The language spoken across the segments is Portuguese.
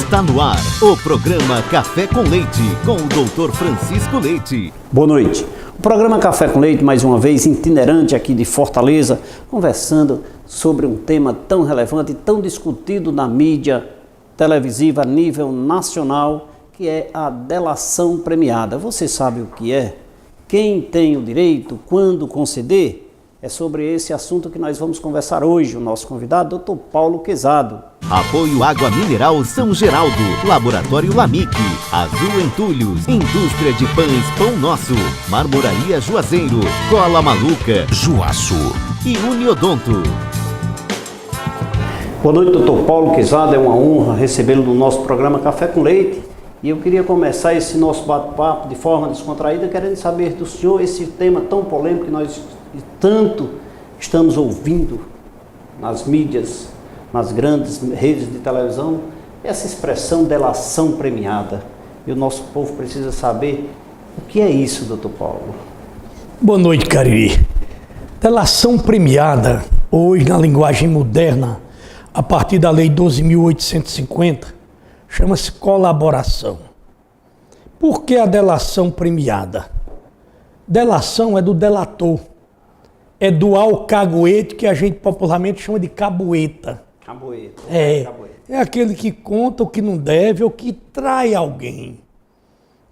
Está no ar o programa Café com Leite, com o Dr. Francisco Leite. Boa noite. O programa Café com Leite, mais uma vez, itinerante aqui de Fortaleza, conversando sobre um tema tão relevante e tão discutido na mídia televisiva a nível nacional, que é a delação premiada. Você sabe o que é? Quem tem o direito? Quando conceder? É sobre esse assunto que nós vamos conversar hoje. O nosso convidado, Dr. Paulo Quezado. Apoio Água Mineral São Geraldo, Laboratório Lamic, Azul Entulhos, Indústria de Pães Pão Nosso, Marmoraria Juazeiro, Cola Maluca, Juaço e Uniodonto. Boa noite, Dr. Paulo Quezado. É uma honra recebê-lo no nosso programa Café com Leite. E eu queria começar esse nosso bate-papo de forma descontraída, querendo saber do senhor esse tema tão polêmico que nós tanto estamos ouvindo nas mídias, nas grandes redes de televisão, essa expressão delação premiada. E o nosso povo precisa saber o que é isso, doutor Paulo. Boa noite, Cariri. Delação premiada, hoje na linguagem moderna, a partir da Lei 12.850, chama-se colaboração. Por que a delação premiada? Delação é do delator. É do alcaguete, que a gente popularmente chama de cabueta. Cabueta. É aquele que conta o que não deve ou que trai alguém.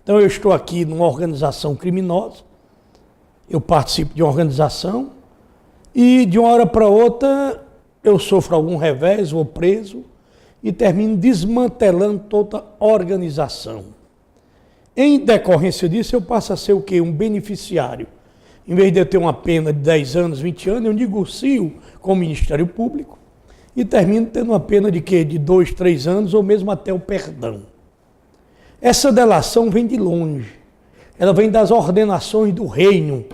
Então eu estou aqui numa organização criminosa, eu participo de uma organização e de uma hora para outra eu sofro algum revés, vou preso e termino desmantelando toda a organização. Em decorrência disso eu passo a ser o quê? Um beneficiário. Em vez de eu ter uma pena de 10 anos, 20 anos, eu negocio com o Ministério Público e termino tendo uma pena de quê? De 2, 3 anos ou mesmo até o perdão. Essa delação vem de longe. Ela vem das ordenações do reino,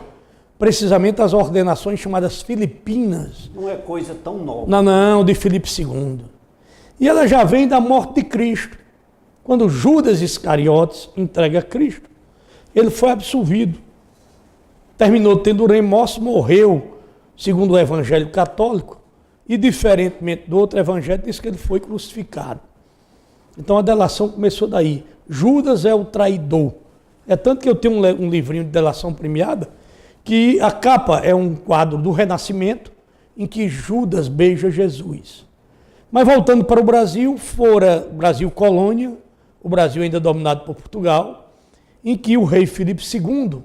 precisamente as ordenações chamadas filipinas. Não é coisa tão nova. Não, de Filipe II. E ela já vem da morte de Cristo. Quando Judas Iscariotes entrega Cristo, ele foi absolvido. Terminou tendo remorso, morreu, segundo o Evangelho católico, e diferentemente do outro evangelho, diz que ele foi crucificado. Então a delação começou daí. Judas é o traidor. É tanto que eu tenho um livrinho de delação premiada, que a capa é um quadro do Renascimento, em que Judas beija Jesus. Mas voltando para o Brasil, fora Brasil colônia, o Brasil ainda dominado por Portugal, em que o rei Filipe II,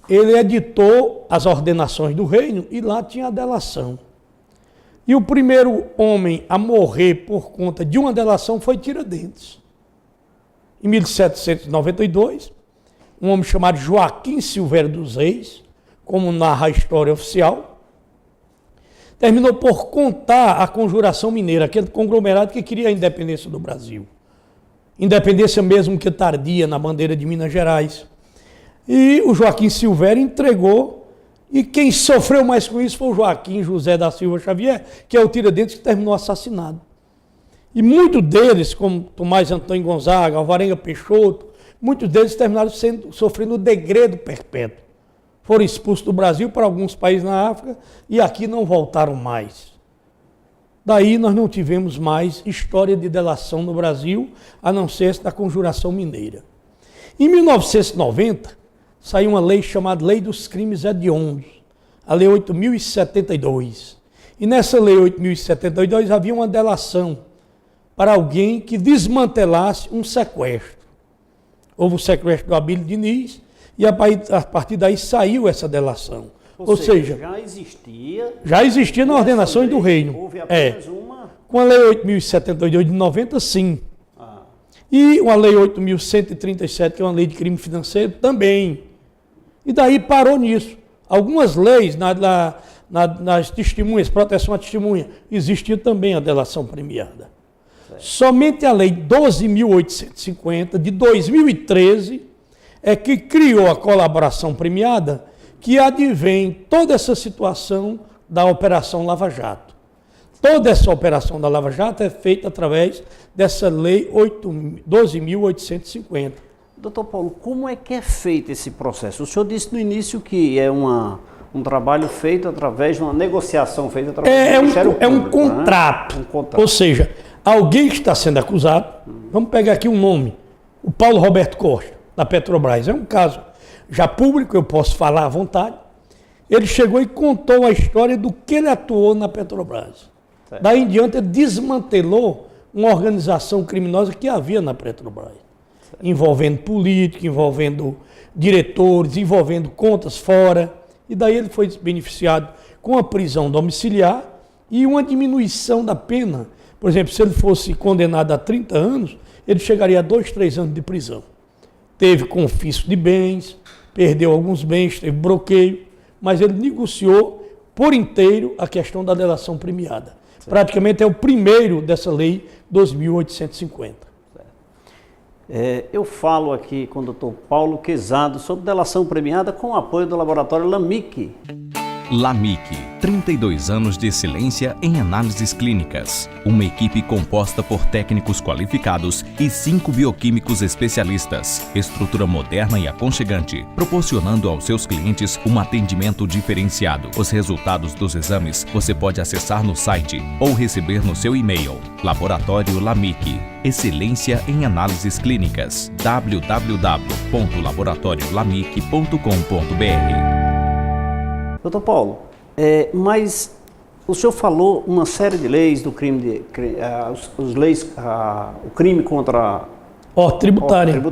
ele editou as ordenações do reino e lá tinha a delação. E o primeiro homem a morrer por conta de uma delação foi Tiradentes. Em 1792, um homem chamado Joaquim Silvério dos Reis, como narra a história oficial, terminou por contar a Conjuração Mineira, aquele conglomerado que queria a independência do Brasil. Independência mesmo que tardia na bandeira de Minas Gerais. E o Joaquim Silvério entregou, e quem sofreu mais com isso foi o Joaquim José da Silva Xavier, que é o Tiradentes que terminou assassinado. E muitos deles, como Tomás Antônio Gonzaga, Alvarenga Peixoto, muitos deles terminaram sofrendo o degredo perpétuo. Foram expulsos do Brasil para alguns países na África e aqui não voltaram mais. Daí nós não tivemos mais história de delação no Brasil, a não ser essa da Conjuração Mineira. Em 1990, saiu uma lei chamada Lei dos Crimes Hediondos, a Lei 8.072. E nessa Lei 8.072 havia uma delação para alguém que desmantelasse um sequestro. Houve o sequestro do Abílio Diniz e a partir daí saiu essa delação. Ou seja, já existia na ordenações do reino. Houve apenas uma. Com a Lei 8.072 de 90, sim. E uma Lei 8.137, que é uma lei de crime financeiro, também. E daí parou nisso. Algumas leis, nas testemunhas, proteção à testemunha, existia também a delação premiada. Certo. Somente a Lei 12.850, de 2013, é que criou a colaboração premiada, que advém toda essa situação da Operação Lava Jato. Toda essa operação da Lava Jato é feita através dessa Lei 12.850. Doutor Paulo, como é que é feito esse processo? O senhor disse no início que é um trabalho feito através de uma negociação feita através do Ministério Público. É um contrato. Né? Um contrato. Ou seja, alguém que está sendo acusado, vamos pegar aqui um nome, o Paulo Roberto Costa, da Petrobras, é um caso já público, eu posso falar à vontade. Ele chegou e contou a história do que ele atuou na Petrobras. Certo. Daí em diante ele desmantelou uma organização criminosa que havia na Petrobras, certo, envolvendo políticos, envolvendo diretores, envolvendo contas fora, e daí ele foi beneficiado com a prisão domiciliar e uma diminuição da pena. Por exemplo, se ele fosse condenado a 30 anos, ele chegaria a 2, 3 anos de prisão. Teve confisco de bens, perdeu alguns bens, teve bloqueio, mas ele negociou por inteiro a questão da delação premiada. Certo. Praticamente é o primeiro dessa lei 2.850. Eu falo aqui com o doutor Paulo Quezado sobre delação premiada com o apoio do laboratório LAMIC. LAMIC, 32 anos de excelência em análises clínicas. Uma equipe composta por técnicos qualificados e 5 bioquímicos especialistas. Estrutura moderna e aconchegante, proporcionando aos seus clientes um atendimento diferenciado. Os resultados dos exames você pode acessar no site ou receber no seu e-mail. Laboratório LAMIC, excelência em análises clínicas. www.laboratoriolamic.com.br. Doutor Paulo, mas o senhor falou uma série de leis do crime, o crime contra tributário,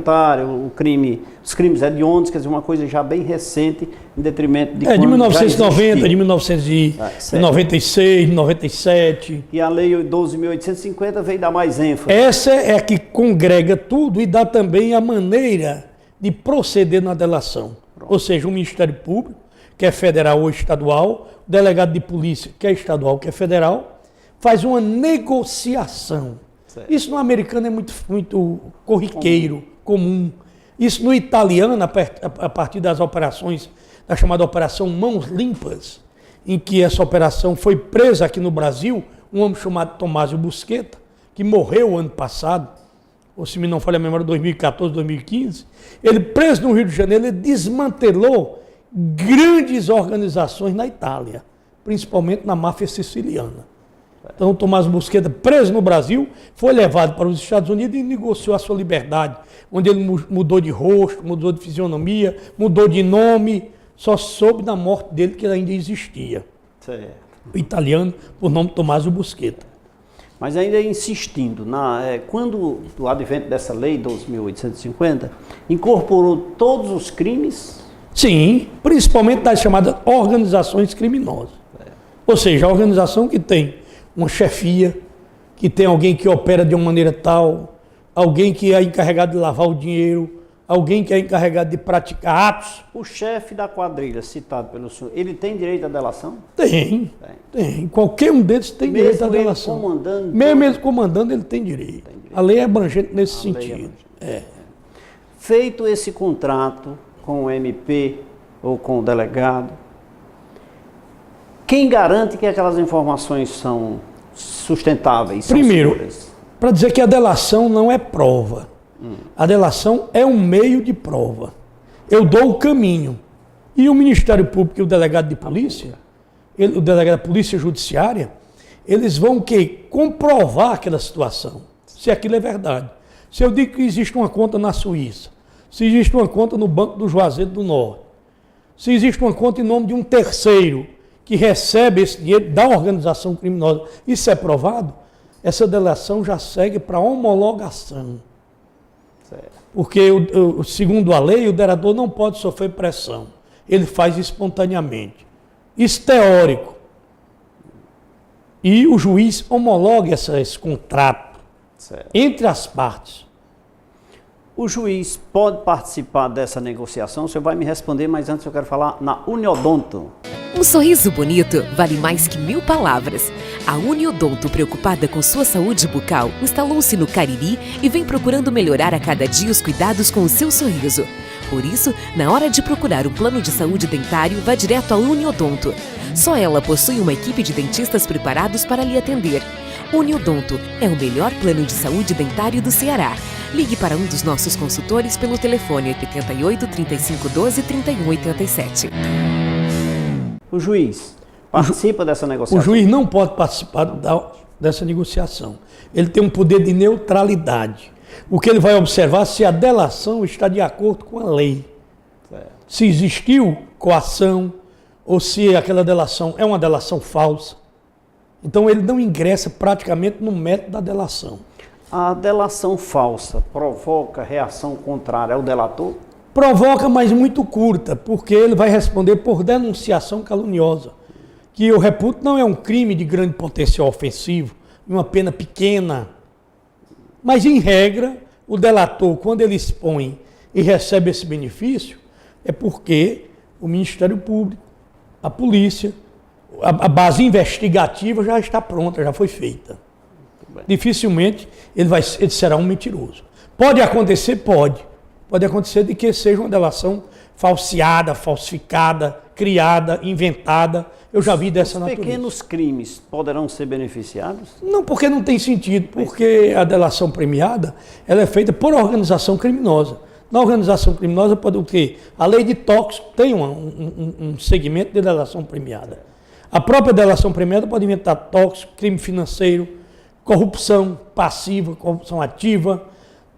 os crimes hediondos, quer dizer, uma coisa já bem recente, em detrimento de de 1990, de 1996, 97. E a lei 12.850 veio dar mais ênfase. Essa é a que congrega tudo e dá também a maneira de proceder na delação. Pronto. Ou seja, o Ministério Público, que é federal ou estadual, o delegado de polícia, que é estadual, que é federal, faz uma negociação. Certo. Isso no americano é muito corriqueiro, comum. Isso no italiano, a partir das operações, da chamada Operação Mãos Limpas, em que essa operação foi presa aqui no Brasil, um homem chamado Tomásio Busqueta, que morreu ano passado, ou se me não falha a memória, 2014, 2015, ele preso no Rio de Janeiro, ele desmantelou grandes organizações na Itália, principalmente na máfia siciliana. Então, Tomás Busqueta, preso no Brasil, foi levado para os Estados Unidos e negociou a sua liberdade, onde ele mudou de rosto, mudou de fisionomia, mudou de nome, só soube na morte dele que ele ainda existia. Certo. O italiano, por nome Tomás Busqueta. Mas ainda insistindo, quando o advento dessa lei 12.850, incorporou todos os crimes. Sim, principalmente das chamadas organizações criminosas. Ou seja, a organização que tem uma chefia, que tem alguém que opera de uma maneira tal, alguém que é encarregado de lavar o dinheiro, alguém que é encarregado de praticar atos. O chefe da quadrilha citado pelo senhor, ele tem direito à delação? Tem. Qualquer um deles tem direito à delação. Mesmo ele comandando, ele tem direito. A lei é abrangente nesse sentido. Feito esse contrato com o MP ou com o delegado, quem garante que aquelas informações são sustentáveis? Primeiro, para dizer que a delação não é prova. A delação é um meio de prova. Eu dou o caminho. E o Ministério Público e o delegado de polícia, o delegado da Polícia Judiciária, eles vão comprovar aquela situação, se aquilo é verdade. Se eu digo que existe uma conta na Suíça, se existe uma conta no Banco do Juazeiro do Norte, se existe uma conta em nome de um terceiro que recebe esse dinheiro da organização criminosa, isso é provado, essa delação já segue para homologação. Certo. Porque, segundo a lei, o delador não pode sofrer pressão. Ele faz espontaneamente. Isso teórico. E o juiz homologa esse contrato, certo, entre as partes. O juiz pode participar dessa negociação? Você vai me responder, mas antes eu quero falar na Uniodonto. Um sorriso bonito vale mais que 1000 palavras. A Uniodonto, preocupada com sua saúde bucal, instalou-se no Cariri e vem procurando melhorar a cada dia os cuidados com o seu sorriso. Por isso, na hora de procurar um plano de saúde dentário, vá direto à Uniodonto. Só ela possui uma equipe de dentistas preparados para lhe atender. Uniodonto é o melhor plano de saúde dentário do Ceará. Ligue para um dos nossos consultores pelo telefone 88 35 12 31 87. O juiz participa dessa negociação? O juiz não pode participar dessa negociação. Ele tem um poder de neutralidade. O que ele vai observar se a delação está de acordo com a lei. Se existiu coação ou se aquela delação é uma delação falsa. Então ele não ingressa praticamente no método da delação. A delação falsa provoca reação contrária ao delator? Provoca, mas muito curta, porque ele vai responder por denunciação caluniosa, que eu reputo não é um crime de grande potencial ofensivo, uma pena pequena. Mas, em regra, o delator, quando ele expõe e recebe esse benefício, é porque o Ministério Público, a polícia, a base investigativa já está pronta, já foi feita. Dificilmente ele será um mentiroso. Pode acontecer? Pode. Pode acontecer de que seja uma delação falseada, falsificada, criada, inventada. Eu já vi dessa natureza. Os pequenos crimes poderão ser beneficiados? Não, porque não tem sentido, porque a delação premiada ela é feita por organização criminosa. Na organização criminosa pode o quê? A lei de tóxico tem um segmento de delação premiada. A própria delação premiada pode inventar tóxico, crime financeiro, corrupção passiva, corrupção ativa,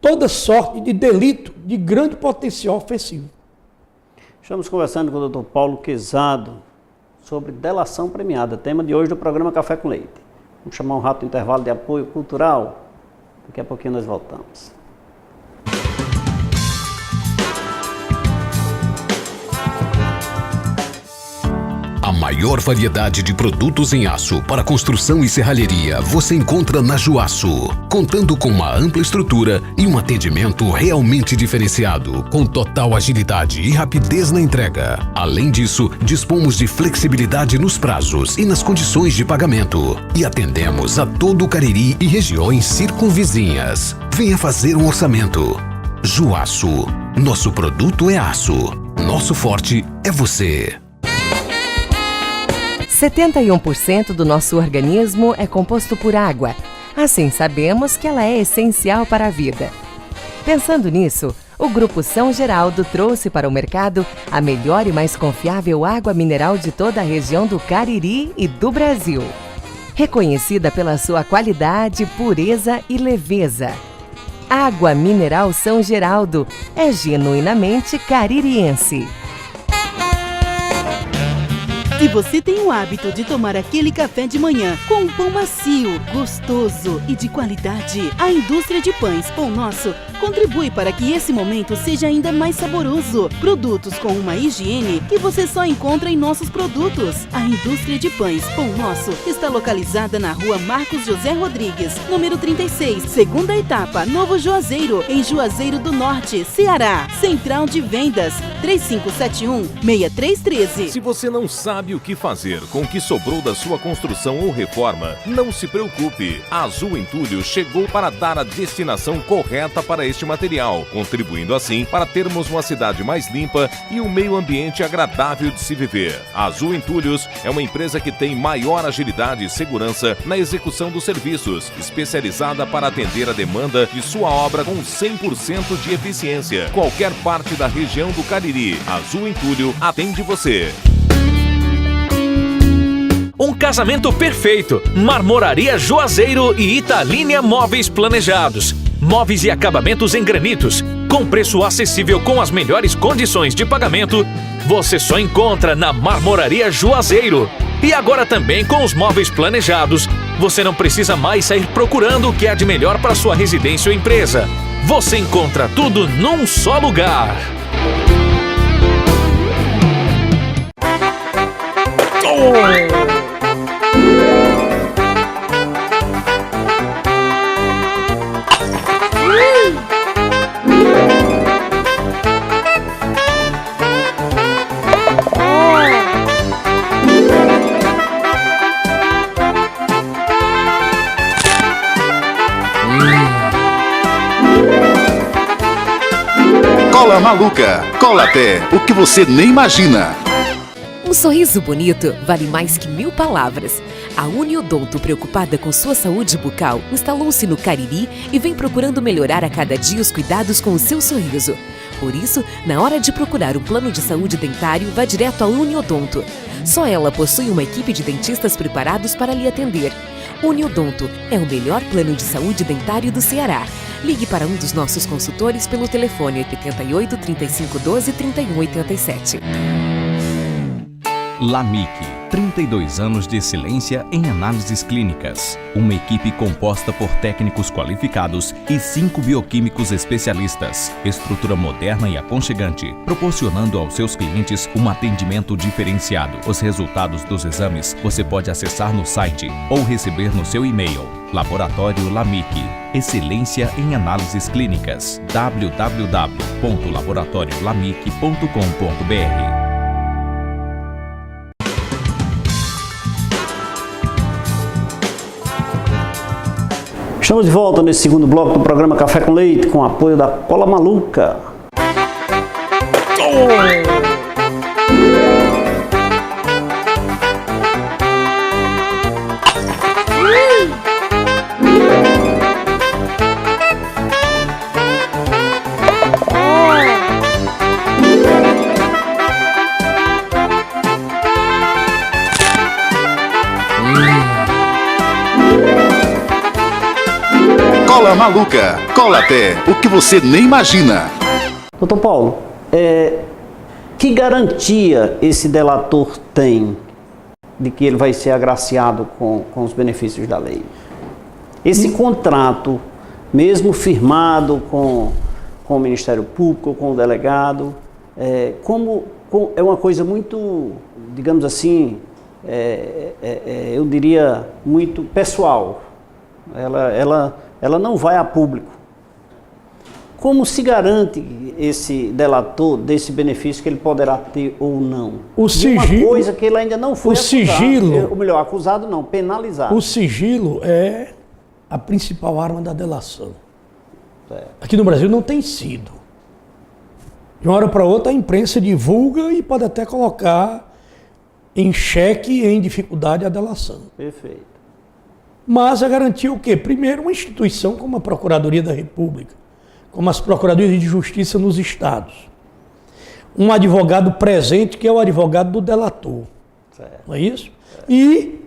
toda sorte de delito de grande potencial ofensivo. Estamos conversando com o Dr. Paulo Quezado sobre delação premiada, tema de hoje do programa Café com Leite. Vamos chamar um rápido intervalo de apoio cultural. Daqui a pouquinho nós voltamos. A maior variedade de produtos em aço para construção e serralheria você encontra na Juaço, contando com uma ampla estrutura e um atendimento realmente diferenciado, com total agilidade e rapidez na entrega. Além disso, dispomos de flexibilidade nos prazos e nas condições de pagamento e atendemos a todo o Cariri e regiões circunvizinhas. Venha fazer um orçamento. Juaço, nosso produto é aço, nosso forte é você. 71% do nosso organismo é composto por água. Assim, sabemos que ela é essencial para a vida. Pensando nisso, o Grupo São Geraldo trouxe para o mercado a melhor e mais confiável água mineral de toda a região do Cariri e do Brasil. Reconhecida pela sua qualidade, pureza e leveza. Água Mineral São Geraldo é genuinamente caririense. Se você tem o hábito de tomar aquele café de manhã com um pão macio, gostoso e de qualidade, a indústria de pães Pão Nosso contribui para que esse momento seja ainda mais saboroso. Produtos com uma higiene que você só encontra em nossos produtos. A indústria de pães Pão Nosso está localizada na rua Marcos José Rodrigues, número 36, segunda etapa, Novo Juazeiro, em Juazeiro do Norte, Ceará. Central de Vendas, 3571-6313. Se você não sabe o que fazer com o que sobrou da sua construção ou reforma, não se preocupe. A Azul Entulhos chegou para dar a destinação correta para este material, contribuindo assim para termos uma cidade mais limpa e um meio ambiente agradável de se viver. A Azul Entulhos é uma empresa que tem maior agilidade e segurança na execução dos serviços, especializada para atender a demanda de sua obra com 100% de eficiência. Qualquer parte da região do Cariri, a Azul Entulho atende você. Um casamento perfeito. Marmoraria Juazeiro e Italínia Móveis Planejados. Móveis e acabamentos em granitos. Com preço acessível com as melhores condições de pagamento. Você só encontra na Marmoraria Juazeiro. E agora também com os móveis planejados. Você não precisa mais sair procurando o que há de melhor para sua residência ou empresa. Você encontra tudo num só lugar. Cola Maluca. Cola até o que você nem imagina. Um sorriso bonito vale mais que 1000 palavras. A Uniodonto, preocupada com sua saúde bucal, instalou-se no Cariri e vem procurando melhorar a cada dia os cuidados com o seu sorriso. Por isso, na hora de procurar um plano de saúde dentário, vá direto à Uniodonto. Só ela possui uma equipe de dentistas preparados para lhe atender. Uniodonto é o melhor plano de saúde dentário do Ceará. Ligue para um dos nossos consultores pelo telefone 88 35 12 31 87. LAMIC, 32 anos de excelência em análises clínicas. Uma equipe composta por técnicos qualificados e 5 bioquímicos especialistas. Estrutura moderna e aconchegante, proporcionando aos seus clientes um atendimento diferenciado. Os resultados dos exames você pode acessar no site ou receber no seu e-mail. Laboratório LAMIC, excelência em análises clínicas. www.laboratoriolamic.com.br. Estamos de volta nesse segundo bloco do programa Café com Leite, com o apoio da Cola Maluca. Cola Maluca, cola até o que você nem imagina. Doutor Paulo, que garantia esse delator tem de que ele vai ser agraciado com os benefícios da lei? Esse contrato, mesmo firmado com o Ministério Público, com o delegado, é uma coisa muito, digamos assim, eu diria, muito pessoal. Ela não vai a público. Como se garante esse delator desse benefício que ele poderá ter ou não? O sigilo, uma coisa que ele ainda não foi acusado, ou melhor, acusado não, penalizado. O sigilo é a principal arma da delação. É. Aqui no Brasil não tem sido. De uma hora para outra a imprensa divulga e pode até colocar em xeque e em dificuldade a delação. Perfeito. Mas a garantia o quê? Primeiro, uma instituição como a Procuradoria da República, como as Procuradorias de Justiça nos estados. Um advogado presente, que é o advogado do delator. Certo. Não é isso? E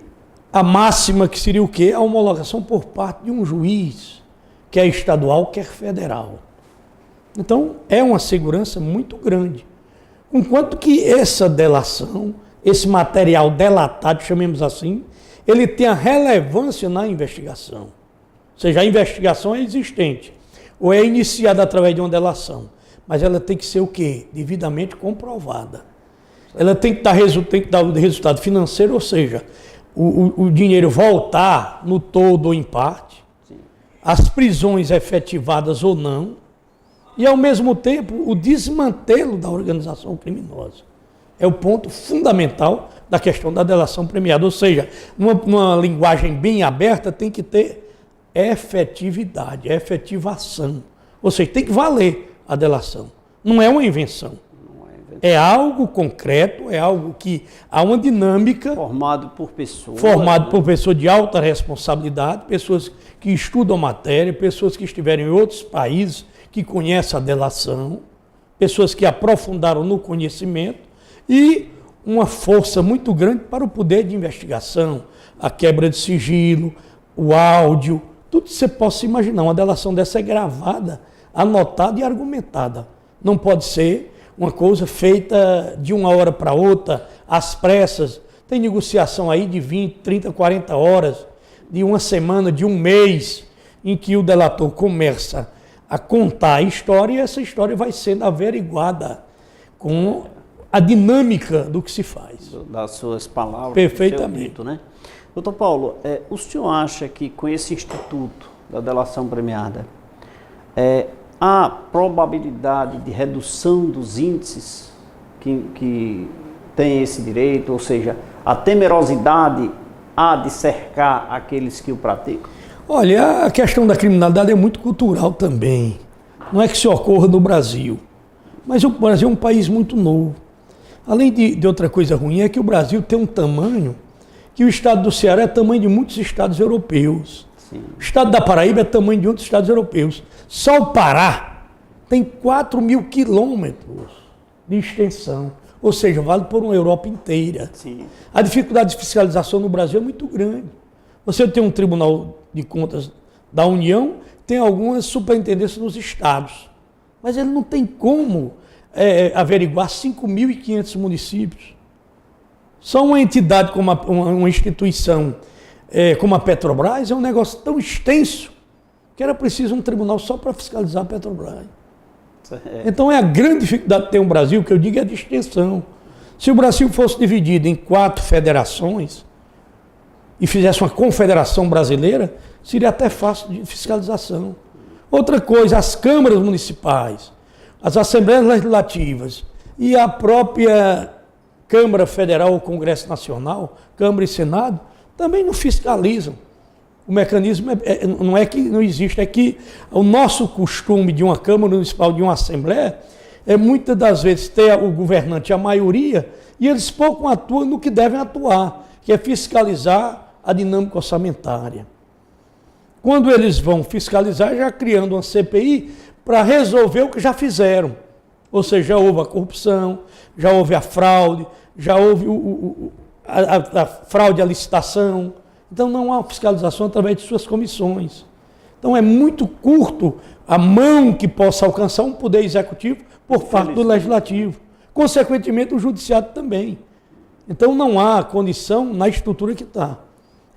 a máxima que seria o quê? A homologação por parte de um juiz, quer estadual, quer federal. Então, é uma segurança muito grande. Enquanto que essa delação, esse material delatado, chamemos assim, ele tem a relevância na investigação. Ou seja, a investigação é existente, ou é iniciada através de uma delação, mas ela tem que ser o quê? Devidamente comprovada. Ela tem que dar o resultado financeiro, ou seja, o dinheiro voltar no todo ou em parte, as prisões efetivadas ou não, e ao mesmo tempo o desmantelo da organização criminosa. É o ponto fundamental da questão da delação premiada. Ou seja, numa linguagem bem aberta, tem que ter efetividade, efetivação. Ou seja, tem que valer a delação. Não é uma invenção. É algo concreto, é algo que há uma dinâmica. Formado por pessoas. Formado por pessoas de alta responsabilidade, pessoas que estudam a matéria, pessoas que estiveram em outros países, que conhecem a delação, pessoas que aprofundaram no conhecimento, e uma força muito grande para o poder de investigação, a quebra de sigilo, o áudio, tudo que você possa imaginar. Uma delação dessa é gravada, anotada e argumentada. Não pode ser uma coisa feita de uma hora para outra, às pressas. Tem negociação aí de 20, 30, 40 horas, de uma semana, de um mês, em que o delator começa a contar a história e essa história vai sendo averiguada com a dinâmica do que se faz. Das suas palavras. Perfeitamente. Dito, né? Doutor Paulo, o senhor acha que com esse instituto da delação premiada, há probabilidade de redução dos índices que tem esse direito, ou seja, a temerosidade há de cercar aqueles que o praticam? Olha, a questão da criminalidade é muito cultural também. Não é que se ocorra no Brasil, mas o Brasil é um país muito novo. Além de outra coisa ruim, é que o Brasil tem um tamanho que o estado do Ceará é tamanho de muitos estados europeus. Sim. O estado da Paraíba é tamanho de outros estados europeus. Só o Pará tem 4.000 quilômetros de extensão, ou seja, vale por uma Europa inteira. Sim. A dificuldade de fiscalização no Brasil é muito grande. Você tem um Tribunal de Contas da União, tem algumas superintendências nos estados, mas ele não tem como averiguar 5.500 municípios. Só uma entidade como uma instituição como a Petrobras é um negócio tão extenso que era preciso um tribunal só para fiscalizar a Petrobras. Então é a grande dificuldade de ter um Brasil, que eu digo é de extensão. Se o Brasil fosse dividido em 4 federações e fizesse uma confederação brasileira, seria até fácil de fiscalização. Outra coisa, as câmaras municipais, as assembleias legislativas e a própria Câmara Federal ou Congresso Nacional, Câmara e Senado, também não fiscalizam. O mecanismo não é que não existe, é que o nosso costume de uma Câmara Municipal, de uma Assembleia, é muitas das vezes ter o governante, a maioria, e eles pouco atuam no que devem atuar, que é fiscalizar a dinâmica orçamentária. Quando eles vão fiscalizar, já criando uma CPI para resolver o que já fizeram. Ou seja, já houve a corrupção, já houve a fraude, já houve a fraude à licitação. Então não há fiscalização através de suas comissões. Então é muito curto a mão que possa alcançar um poder executivo por parte do legislativo. Consequentemente, o judiciário também. Então não há condição na estrutura que está.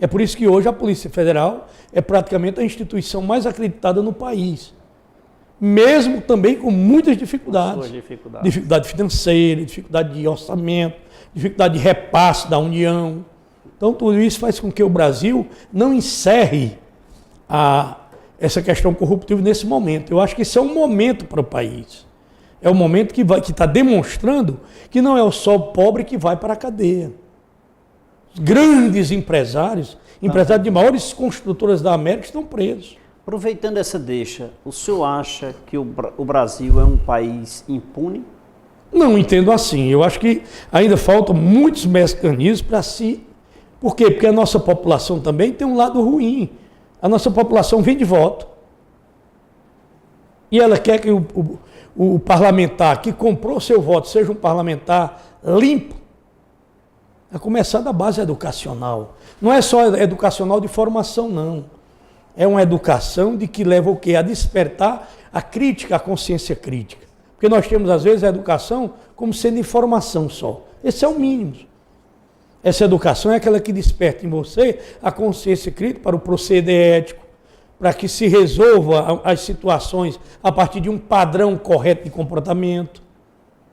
É por isso que hoje a Polícia Federal é praticamente a instituição mais acreditada no país. Mesmo também com muitas dificuldades. Dificuldade financeira, dificuldade de orçamento, dificuldade de repasse da União. Então tudo isso faz com que o Brasil não encerre essa questão corruptiva nesse momento. Eu acho que esse é um momento para o país. É um momento que está demonstrando que não é só o pobre que vai para a cadeia. Grandes empresários de maiores construtoras da América estão presos. Aproveitando essa deixa, o senhor acha que o Brasil é um país impune? Não entendo assim. Eu acho que ainda faltam muitos mecanismos para se... Por quê? Porque a nossa população também tem um lado ruim. A nossa população vem de voto. E ela quer que o parlamentar que comprou seu voto seja um parlamentar limpo. A começar da base educacional. Não é só educacional de formação, não. É uma educação de que leva o quê? A despertar a crítica, a consciência crítica. Porque nós temos, às vezes, a educação como sendo informação só. Esse é o mínimo. Essa educação é aquela que desperta em você a consciência crítica para o proceder ético, para que se resolva as situações a partir de um padrão correto de comportamento.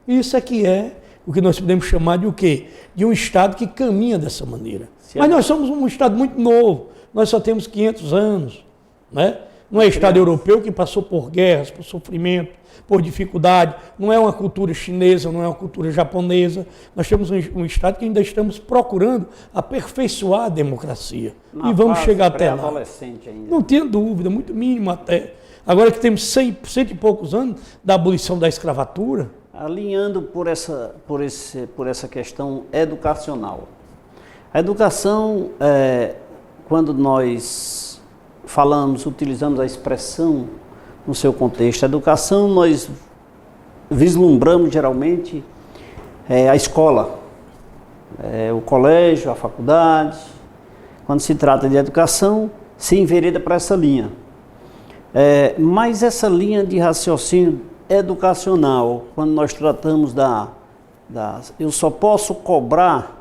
Isso é que é o que nós podemos chamar de o quê? De um Estado que caminha dessa maneira. Mas nós somos um Estado muito novo, nós só temos 500 anos. Né? Não é Estado europeu que passou por guerras, por sofrimento, por dificuldade. Não é uma cultura chinesa, não é uma cultura japonesa. Nós temos um Estado que ainda estamos procurando aperfeiçoar a democracia. E vamos chegar até lá. Ainda. Não tenho dúvida, muito mínimo até. Agora que temos 100 e poucos anos da abolição da escravatura. Alinhando por essa questão educacional. A educação, quando nós falamos, utilizamos a expressão no seu contexto, a educação nós vislumbramos geralmente a escola, o colégio, a faculdade. Quando se trata de educação, se envereda para essa linha. Mas essa linha de raciocínio educacional, quando nós tratamos eu só posso cobrar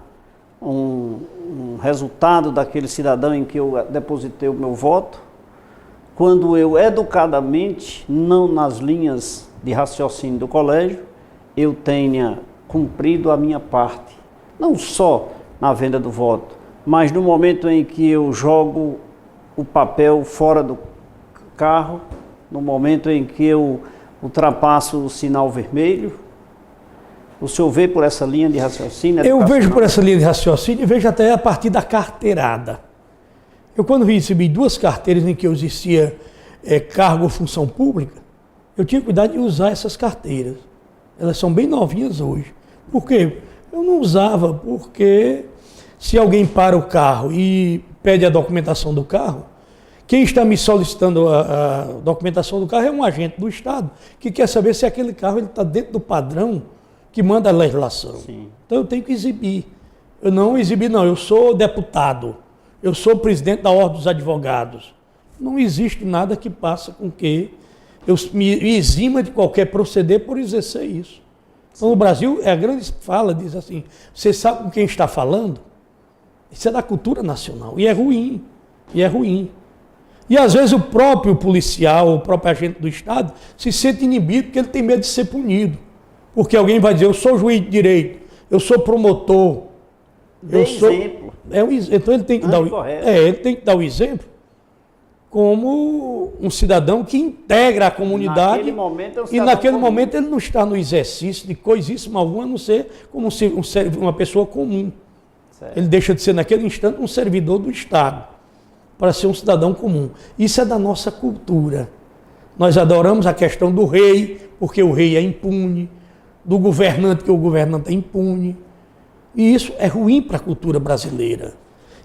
um resultado daquele cidadão em que eu depositei o meu voto, quando eu educadamente, não nas linhas de raciocínio do colégio, eu tenha cumprido a minha parte. Não só na venda do voto, mas no momento em que eu jogo o papel fora do carro, no momento em que eu ultrapasso o sinal vermelho. O senhor vê por essa linha de raciocínio? Eu vejo por essa linha de raciocínio e vejo até a partir da carteirada. Eu, quando recebi 2 carteiras em que eu exercia cargo ou função pública, eu tinha cuidado de usar essas carteiras. Elas são bem novinhas hoje. Por quê? Eu não usava, porque se alguém para o carro e pede a documentação do carro, Quem está me solicitando a documentação do carro é um agente do Estado que quer saber se aquele carro está dentro do padrão que manda a legislação. Sim. Então eu tenho que exibir. Eu não exibi, não. Eu sou deputado. Eu sou presidente da Ordem dos Advogados. Não existe nada que faça com que eu me exima de qualquer proceder por exercer isso. Então, no Brasil, a grande fala diz assim, você sabe com quem está falando? Isso é da cultura nacional. E é ruim. E é ruim. E às vezes o próprio policial, o próprio agente do Estado, se sente inibido porque ele tem medo de ser punido. Porque alguém vai dizer, eu sou juiz de direito, eu sou promotor. Eu sou... exemplo. Então ele tem que ele tem que dar o exemplo como um cidadão que integra a comunidade. Naquele momento é um cidadão naquele comum. Momento ele não está no exercício de coisíssima alguma, a não ser como uma pessoa comum. Certo. Ele deixa de ser naquele instante um servidor do Estado para ser um cidadão comum. Isso é da nossa cultura. Nós adoramos a questão do rei, porque o rei é impune, do governante, porque o governante é impune. E isso é ruim para a cultura brasileira.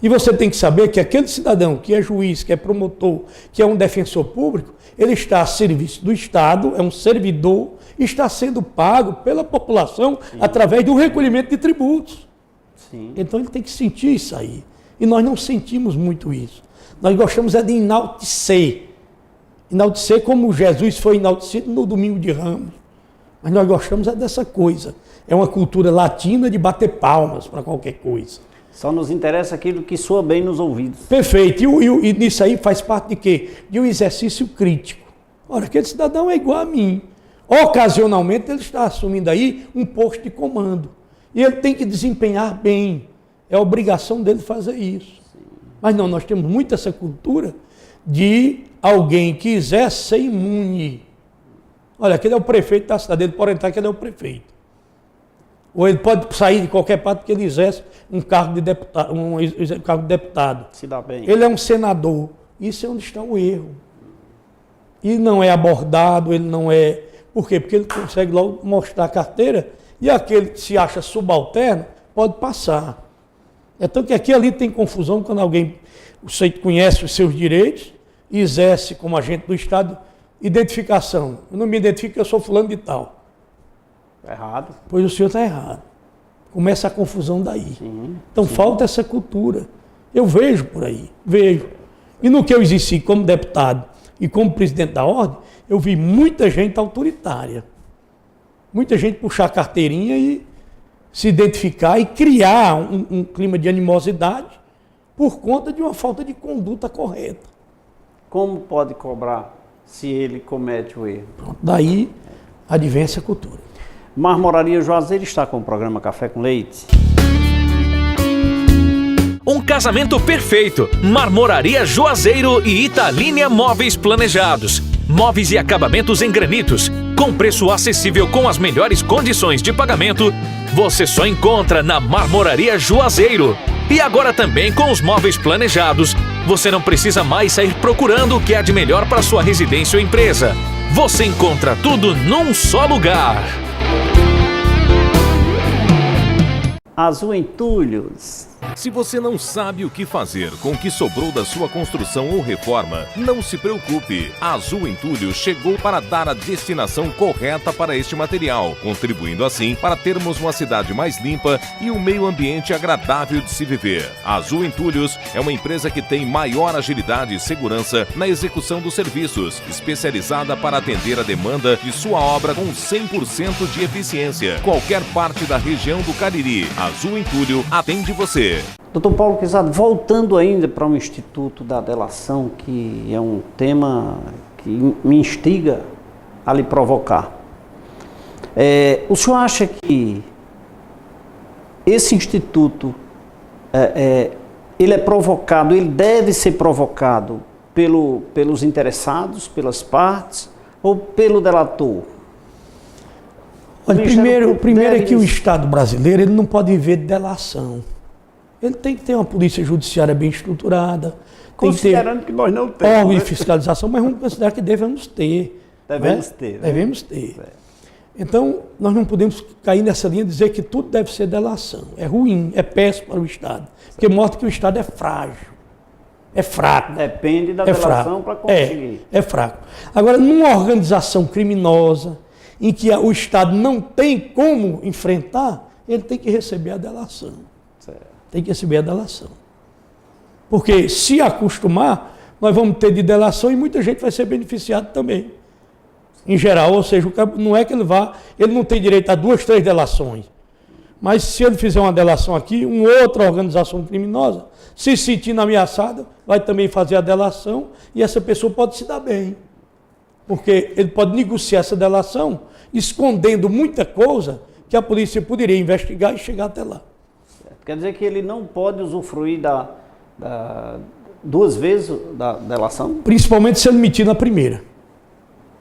E você tem que saber que aquele cidadão que é juiz, que é promotor, que é um defensor público, ele está a serviço do Estado, é um servidor, e está sendo pago pela população através do recolhimento de tributos. Sim. Então ele tem que sentir isso aí. E nós não sentimos muito isso. Nós gostamos de enaltecer. Enaltecer como Jesus foi enaltecido no Domingo de Ramos. Mas nós gostamos dessa coisa. É uma cultura latina de bater palmas para qualquer coisa. Só nos interessa aquilo que soa bem nos ouvidos. Perfeito. E nisso aí faz parte de quê? De um exercício crítico. Ora, aquele cidadão é igual a mim. Ocasionalmente ele está assumindo aí um posto de comando. E ele tem que desempenhar bem. É obrigação dele fazer isso. Mas não, nós temos muito essa cultura de alguém que exerce ser imune. Olha, aquele é o prefeito da cidade, ele pode entrar que ele é o prefeito. Ou ele pode sair de qualquer parte porque ele exerce um cargo de deputado. Se dá bem. Ele é um senador. Isso é onde está o erro. E não é abordado, ele não é... Por quê? Porque ele consegue logo mostrar a carteira e aquele que se acha subalterno pode passar. Então que aqui ali tem confusão quando alguém você conhece os seus direitos e exerce como agente do Estado identificação. Eu não me identifico, eu sou fulano de tal. Errado. Pois o senhor está errado. Começa a confusão daí. Sim, então falta essa cultura. Eu vejo por aí, vejo. E no que eu exerci como deputado e como presidente da ordem, eu vi muita gente autoritária. Muita gente puxar a carteirinha e se identificar e criar um clima de animosidade por conta de uma falta de conduta correta. Como pode cobrar se ele comete o erro? Pronto, daí advém essa cultura. Marmoraria Juazeiro está com o programa Café com Leite. Um casamento perfeito. Marmoraria Juazeiro e Italínia Móveis Planejados. Móveis e acabamentos em granitos. Com preço acessível com as melhores condições de pagamento, você só encontra na Marmoraria Juazeiro. E agora também com os móveis planejados, você não precisa mais sair procurando o que há de melhor para sua residência ou empresa. Você encontra tudo num só lugar. Azul Entulhos. Se você não sabe o que fazer com o que sobrou da sua construção ou reforma, não se preocupe. A Azul Entulhos chegou para dar a destinação correta para este material, contribuindo assim para termos uma cidade mais limpa e um meio ambiente agradável de se viver. A Azul Entulhos é uma empresa que tem maior agilidade e segurança na execução dos serviços, especializada para atender a demanda de sua obra com 100% de eficiência. Qualquer parte da região do Cariri, a Azul Entulho atende você. Dr. Paulo Quezada, voltando ainda para o Instituto da Delação, que é um tema que me instiga a lhe provocar. O senhor acha que esse instituto, ele é provocado, ele deve ser provocado pelos interessados, pelas partes, ou pelo delator? Olha, primeiro é que o Estado brasileiro ele não pode viver de delação. Ele tem que ter uma polícia judiciária bem estruturada. Considerando que nós não temos. Órgão de fiscalização, mas vamos considerar que devemos ter. Devemos ter. Né? Devemos ter. Então, nós não podemos cair nessa linha e dizer que tudo deve ser delação. É ruim, é péssimo para o Estado. Porque mostra que o Estado é frágil. É fraco. Depende da delação para conseguir. É fraco. Agora, numa organização criminosa, em que o Estado não tem como enfrentar, ele tem que receber a delação. Certo. Tem que receber a delação. Porque se acostumar, nós vamos ter de delação e muita gente vai ser beneficiada também. Em geral, ou seja, não é que ele não tem direito a 2, 3 delações. Mas se ele fizer uma delação aqui, uma outra organização criminosa, se sentindo ameaçada, vai também fazer a delação e essa pessoa pode se dar bem. Porque ele pode negociar essa delação, escondendo muita coisa que a polícia poderia investigar e chegar até lá. Quer dizer que ele não pode usufruir 2 vezes da delação? Principalmente se ele mentir na primeira.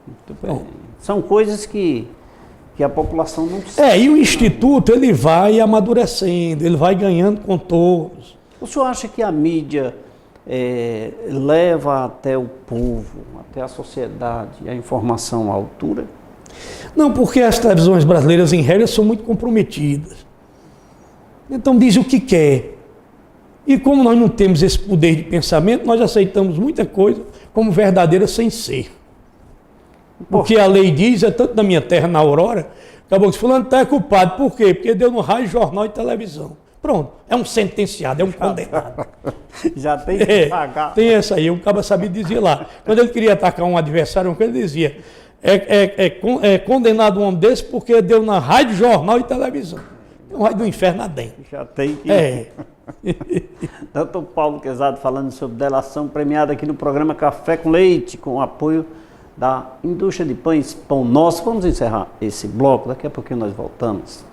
Muito bem. São coisas que a população não precisa. E o Instituto ele vai amadurecendo, ele vai ganhando contornos. O senhor acha que a mídia leva até o povo, até a sociedade, a informação à altura? Não, porque as televisões brasileiras, em regra, são muito comprometidas. Então dizem o que quer. E como nós não temos esse poder de pensamento, nós aceitamos muita coisa como verdadeira sem ser. Porque a lei diz, tanto na minha terra, na Aurora, acabou que fulano está culpado. Por quê? Porque deu no rádio, jornal e televisão. Pronto, é um sentenciado, é um condenado. Já tem que pagar. Tem essa aí, o cabo sabia dizer lá. Quando ele queria atacar um adversário, ele dizia, é condenado um homem desse porque deu na rádio, jornal e televisão. É um raio do inferno adentro. Já tem que... Doutor Paulo Quezado falando sobre delação premiada aqui no programa Café com Leite, com o apoio da indústria de pães Pão Nosso. Vamos encerrar esse bloco, daqui a pouquinho nós voltamos.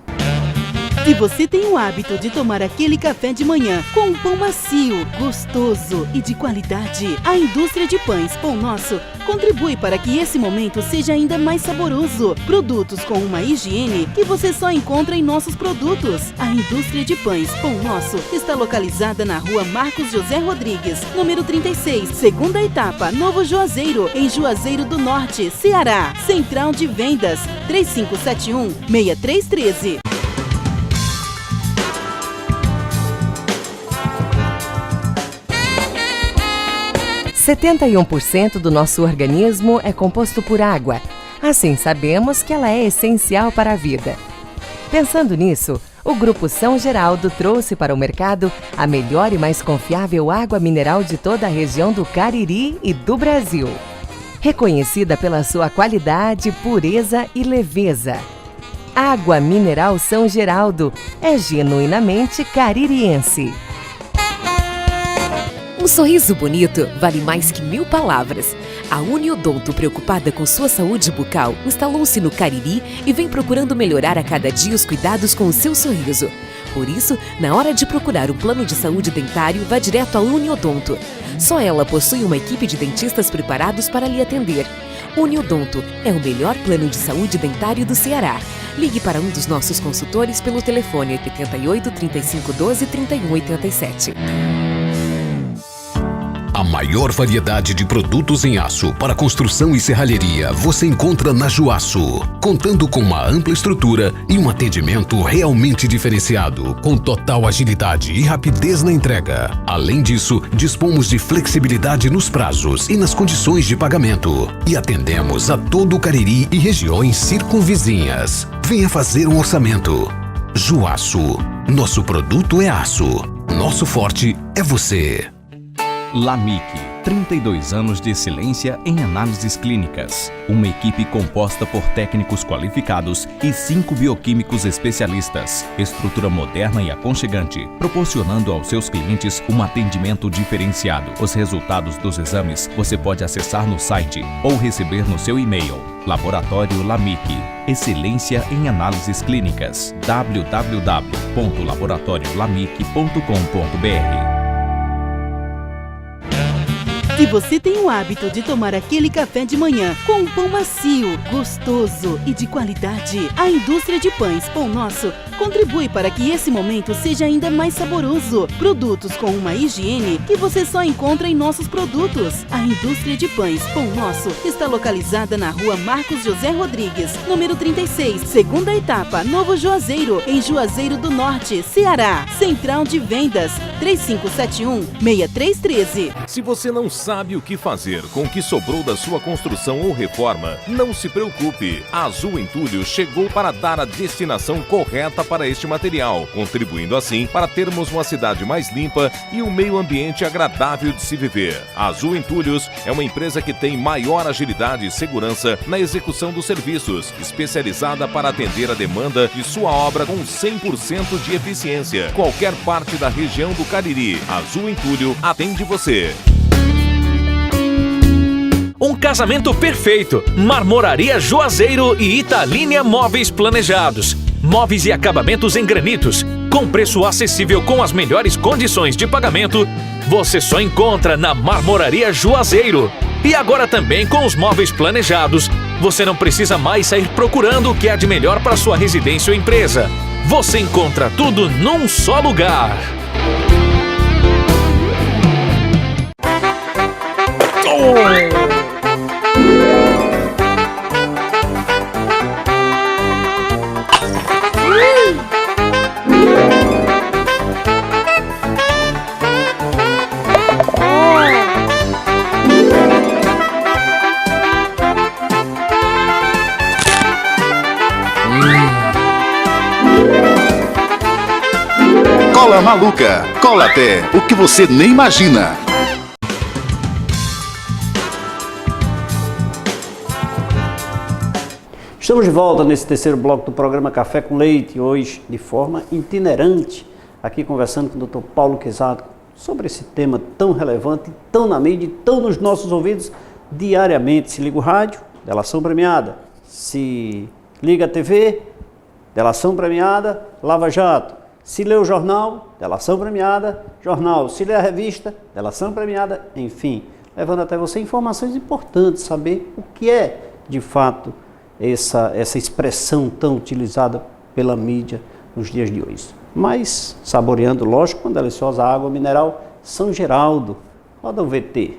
Se você tem o hábito de tomar aquele café de manhã com um pão macio, gostoso e de qualidade, a indústria de pães Pão Nosso contribui para que esse momento seja ainda mais saboroso. Produtos com uma higiene que você só encontra em nossos produtos. A indústria de pães Pão Nosso está localizada na rua Marcos José Rodrigues, número 36, segunda etapa, Novo Juazeiro, em Juazeiro do Norte, Ceará. Central de Vendas, 3571-6313. 71% do nosso organismo é composto por água. Assim, sabemos que ela é essencial para a vida. Pensando nisso, o Grupo São Geraldo trouxe para o mercado a melhor e mais confiável água mineral de toda a região do Cariri e do Brasil. Reconhecida pela sua qualidade, pureza e leveza. Água Mineral São Geraldo é genuinamente caririense. Um sorriso bonito vale mais que 1000 palavras. A Uniodonto, preocupada com sua saúde bucal, instalou-se no Cariri e vem procurando melhorar a cada dia os cuidados com o seu sorriso. Por isso, na hora de procurar um plano de saúde dentário, vá direto à Uniodonto. Só ela possui uma equipe de dentistas preparados para lhe atender. Uniodonto é o melhor plano de saúde dentário do Ceará. Ligue para um dos nossos consultores pelo telefone 88 35 12 31 87. A maior variedade de produtos em aço para construção e serralheria você encontra na Juaço, contando com uma ampla estrutura e um atendimento realmente diferenciado, com total agilidade e rapidez na entrega. Além disso, dispomos de flexibilidade nos prazos e nas condições de pagamento e atendemos a todo o Cariri e regiões circunvizinhas. Venha fazer um orçamento. Juaço, nosso produto é aço, nosso forte é você. LAMIC, 32 anos de excelência em análises clínicas. Uma equipe composta por técnicos qualificados e 5 bioquímicos especialistas. Estrutura moderna e aconchegante, proporcionando aos seus clientes um atendimento diferenciado. Os resultados dos exames você pode acessar no site ou receber no seu e-mail. Laboratório LAMIC, excelência em análises clínicas. www.laboratoriolamic.com.br. Se você tem o hábito de tomar aquele café de manhã com um pão macio, gostoso e de qualidade, a indústria de pães Pão Nosso contribui para que esse momento seja ainda mais saboroso. Produtos com uma higiene que você só encontra em nossos produtos. A indústria de pães Pão Nosso está localizada na rua Marcos José Rodrigues, número 36, segunda etapa, Novo Juazeiro, em Juazeiro do Norte, Ceará. Central de Vendas, 3571-6313. Se você não sabe o que fazer com o que sobrou da sua construção ou reforma, não se preocupe. A Azul Entulhos chegou para dar a destinação correta para este material, contribuindo assim para termos uma cidade mais limpa e um meio ambiente agradável de se viver. A Azul Entulhos é uma empresa que tem maior agilidade e segurança na execução dos serviços, especializada para atender a demanda de sua obra com 100% de eficiência. Qualquer parte da região do Cariri, a Azul Entulho atende você. Um casamento perfeito. Marmoraria Juazeiro e Italínia Móveis Planejados. Móveis e acabamentos em granitos, com preço acessível com as melhores condições de pagamento, você só encontra na Marmoraria Juazeiro. E agora também com os móveis planejados, você não precisa mais sair procurando o que há de melhor para sua residência ou empresa. Você encontra tudo num só lugar. Cola Maluca, cola até o que você nem imagina. Estamos de volta nesse terceiro bloco do programa Café com Leite, hoje de forma itinerante, aqui conversando com o Dr. Paulo Quezado sobre esse tema tão relevante, tão na mídia, tão nos nossos ouvidos diariamente. Se liga o rádio, delação premiada. Se liga a TV, delação premiada, Lava Jato. Se lê o jornal, delação premiada, jornal. Se lê a revista, delação premiada, enfim, levando até você informações importantes, saber o que é, de fato, essa expressão tão utilizada pela mídia nos dias de hoje. Mas, saboreando, lógico, com a deliciosa água mineral São Geraldo. Roda o VT.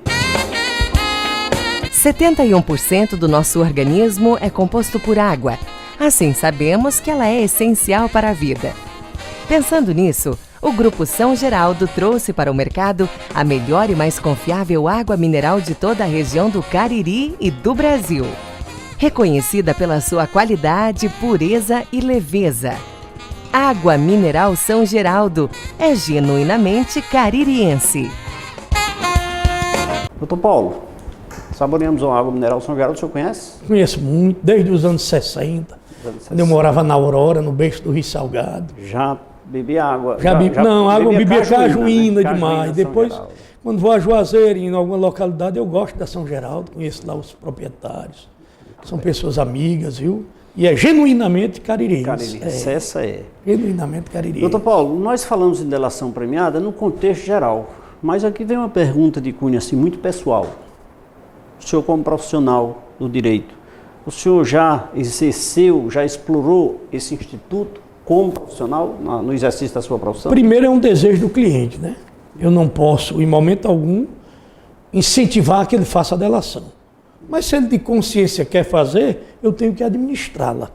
71% do nosso organismo é composto por água. Assim, sabemos que ela é essencial para a vida. Pensando nisso, o Grupo São Geraldo trouxe para o mercado a melhor e mais confiável água mineral de toda a região do Cariri e do Brasil. Reconhecida pela sua qualidade, pureza e leveza. Água Mineral São Geraldo é genuinamente caririense. Doutor Paulo, saboreamos a água mineral São Geraldo, o senhor conhece? Conheço muito, desde os anos 60. Quando eu morava na Aurora, no beijo do Rio Salgado. Já bebi água? Não, água bebia cajuína, né? demais. Depois, quando vou a Juazeiro, em alguma localidade, eu gosto da São Geraldo, conheço lá os proprietários. São pessoas amigas, viu? E é genuinamente caririense. Essa é. Genuinamente caririense. Doutor Paulo, nós falamos em delação premiada no contexto geral, mas aqui vem uma pergunta de cunho assim, muito pessoal. O senhor como profissional do direito, o senhor já exerceu, já explorou esse instituto como profissional no exercício da sua profissão? Primeiro é um desejo do cliente, né? Eu não posso, em momento algum, incentivar que ele faça a delação. Mas se ele de consciência quer fazer, eu tenho que administrá-la.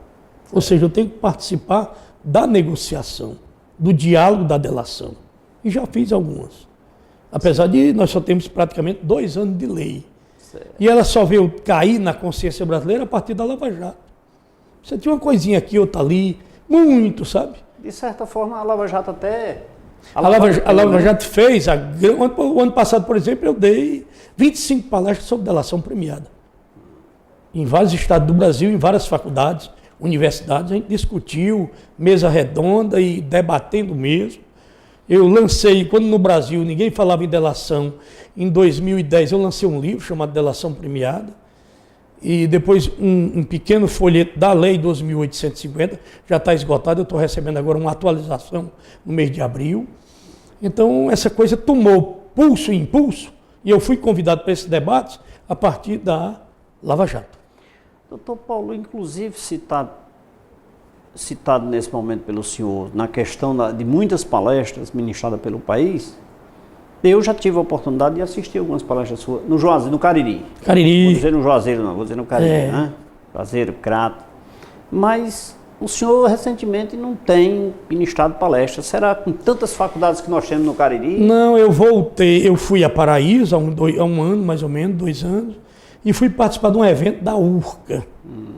Ou seja, eu tenho que participar da negociação, do diálogo da delação. E já fiz algumas. Apesar de nós só temos praticamente 2 anos de lei. Certo. E ela só veio cair na consciência brasileira a partir da Lava Jato. Você tinha uma coisinha aqui, outra ali, muito, sabe? De certa forma, a Lava Jato até... A Lava Jato fez, o ano passado, por exemplo, eu dei 25 palestras sobre delação premiada. Em vários estados do Brasil, em várias faculdades, universidades, a gente discutiu, mesa redonda e debatendo mesmo. Eu lancei, quando no Brasil ninguém falava em delação, em 2010 eu lancei um livro chamado Delação Premiada, e depois um pequeno folheto da Lei 2.850, já está esgotado, eu estou recebendo agora uma atualização no mês de abril. Então essa coisa tomou pulso e impulso, E eu fui convidado para esses debates a partir da Lava Jato. Doutor Paulo, inclusive citado nesse momento pelo senhor, na questão de muitas palestras ministradas pelo país, eu já tive a oportunidade de assistir algumas palestras suas no Juazeiro, no Cariri. Cariri. Vou dizer no Juazeiro não, vou dizer no Cariri, né? Juazeiro, Crato. Mas o senhor recentemente não tem ministrado palestras. Será com tantas faculdades que nós temos no Cariri? Não, eu voltei, eu fui a Paraíso há um ano, mais ou menos, 2 anos, e fui participar de um evento da URCA,